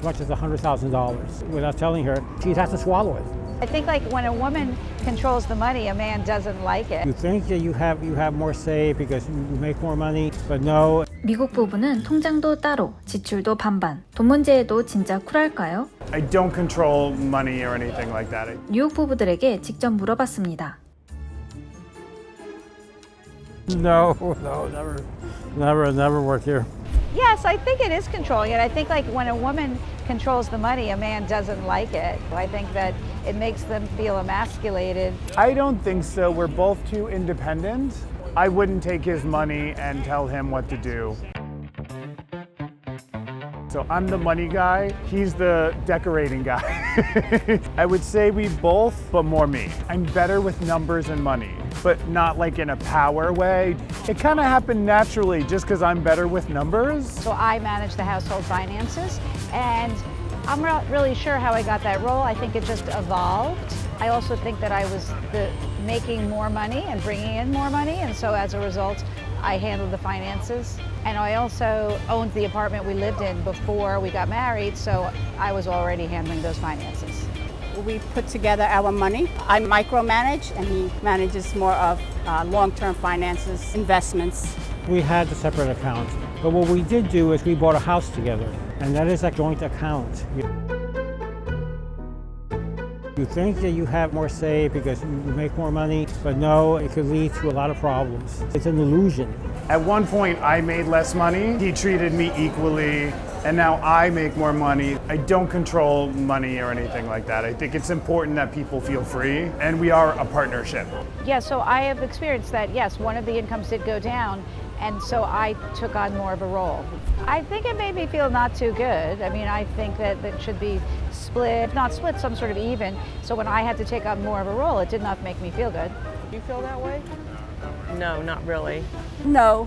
as much as $100,000 without telling her. She has to swallow it. I think like when a woman controls the money, a man doesn't like it. You think that you have more say because you make more money, but no. 미국 부부는 통장도 따로, 지출도 반반. 돈 문제에도 진짜 쿨할까요? I don't control money or anything like that. 뉴욕 부부들에게 직접 물어봤습니다. No, never worked here. Yes, I think it is controlling it. I think like when a woman controls the money, a man doesn't like it. I think that it makes them feel emasculated. I don't think so. We're both too independent. I wouldn't take his money and tell him what to do. So I'm the money guy, he's the decorating guy. I would say we both, but more me. I'm better with numbers and money, but not like in a power way. It kind of happened naturally just because I'm better with numbers. So I manage the household finances, and I'm not really sure how I got that role. I think it just evolved. I also think that I was making more money and bringing in more money, and so as a result, I handled the finances. And I also owned the apartment we lived in before we got married, so I was already handling those finances. We put together our money. I micromanage, and he manages more of long-term finances, investments. We had a separate account, but what we did do is we bought a house together, and that is a joint account. You think that you have more say because you make more money, but no, it could lead to a lot of problems. It's an illusion. At one point, I made less money. He treated me equally, and now I make more money. I don't control money or anything like that. I think it's important that people feel free, and we are a partnership. Yeah, so I have experienced that, yes, one of the incomes did go down, and so I took on more of a role. I think it made me feel not too good. I mean, I think that it should be split, if not split, some sort of even. So when I had to take on more of a role, it did not make me feel good. Do you feel that way? No, not really. No,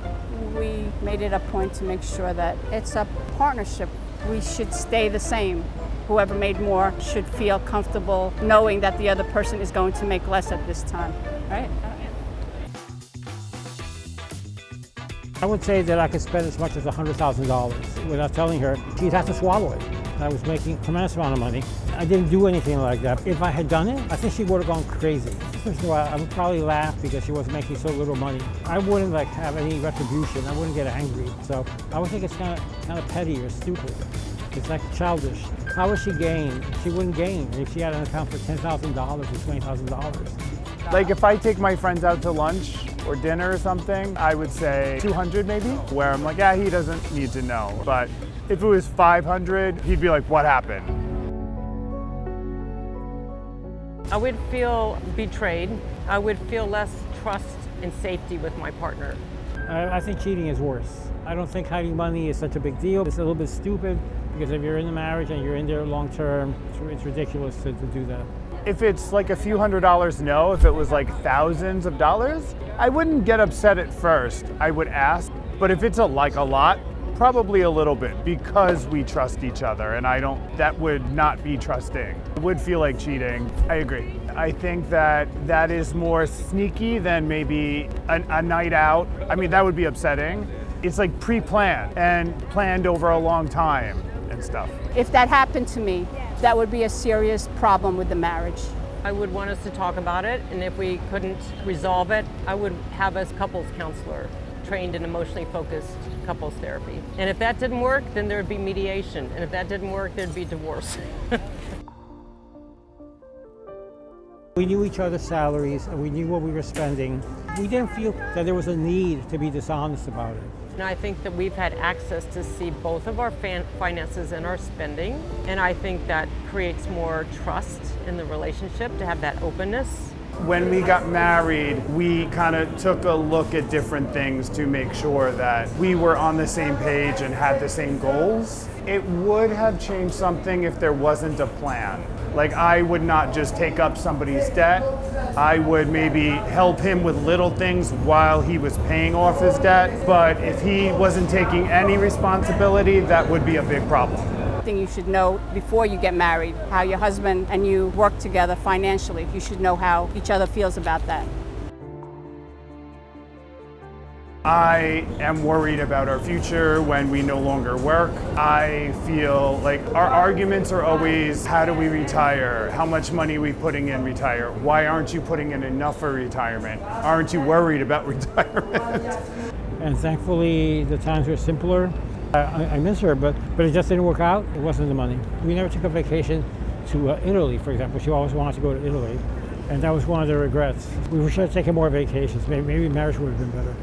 we made it a point to make sure that it's a partnership. We should stay the same. Whoever made more should feel comfortable knowing that the other person is going to make less at this time, right? I would say that I could spend as much as $100,000 without telling her. She'd have to swallow it. I was making a tremendous amount of money. I didn't do anything like that. If I had done it, I think she would have gone crazy. First of all, I would probably laugh because she was making so little money. I wouldn't have any retribution. I wouldn't get angry. So I would think it's kind of petty or stupid. It's like childish. How would she gain? She wouldn't gain if she had an account for $10,000 or $20,000. Like if I take my friends out to lunch or dinner or something, I would say 200 maybe, where I'm like, yeah, he doesn't need to know. But if it was 500, he'd be like, what happened? I would feel betrayed. I would feel less trust and safety with my partner. I think cheating is worse. I don't think hiding money is such a big deal. It's a little bit stupid because if you're in a marriage and you're in there long term, it's ridiculous to do that. If it's like a few $100s, no. If it was like thousands of dollars, I wouldn't get upset at first. I would ask. But if it's a lot, probably a little bit because we trust each other, and that would not be trusting. It would feel like cheating. I agree. I think that is more sneaky than maybe a night out. I mean, that would be upsetting. It's like pre-planned and planned over a long time and stuff. If that happened to me, that would be a serious problem with the marriage. I would want us to talk about it, and if we couldn't resolve it, I would have a couples counselor trained in emotionally focused couples therapy. And if that didn't work, then there would be mediation. And if that didn't work, there'd be divorce. We knew each other's salaries and we knew what we were spending. We didn't feel that there was a need to be dishonest about it. And I think that we've had access to see both of our finances and our spending. And I think that creates more trust in the relationship to have that openness. When we got married, we kind of took a look at different things to make sure that we were on the same page and had the same goals. It would have changed something if there wasn't a plan. Like I would not just take up somebody's debt. I would maybe help him with little things while he was paying off his debt. But if he wasn't taking any responsibility, that would be a big problem. Thing you should know before you get married, how your husband and you work together financially. You should know how each other feels about that. I am worried about our future when we no longer work. I feel like our arguments are always, how do we retire? How much money are we putting in retire? Why aren't you putting in enough for retirement? Aren't you worried about retirement? And thankfully, the times were simpler. I miss her, but it just didn't work out. It wasn't the money. We never took a vacation to Italy, for example. She always wanted to go to Italy, and that was one of the regrets. We should have taken more vacations. Maybe marriage would have been better.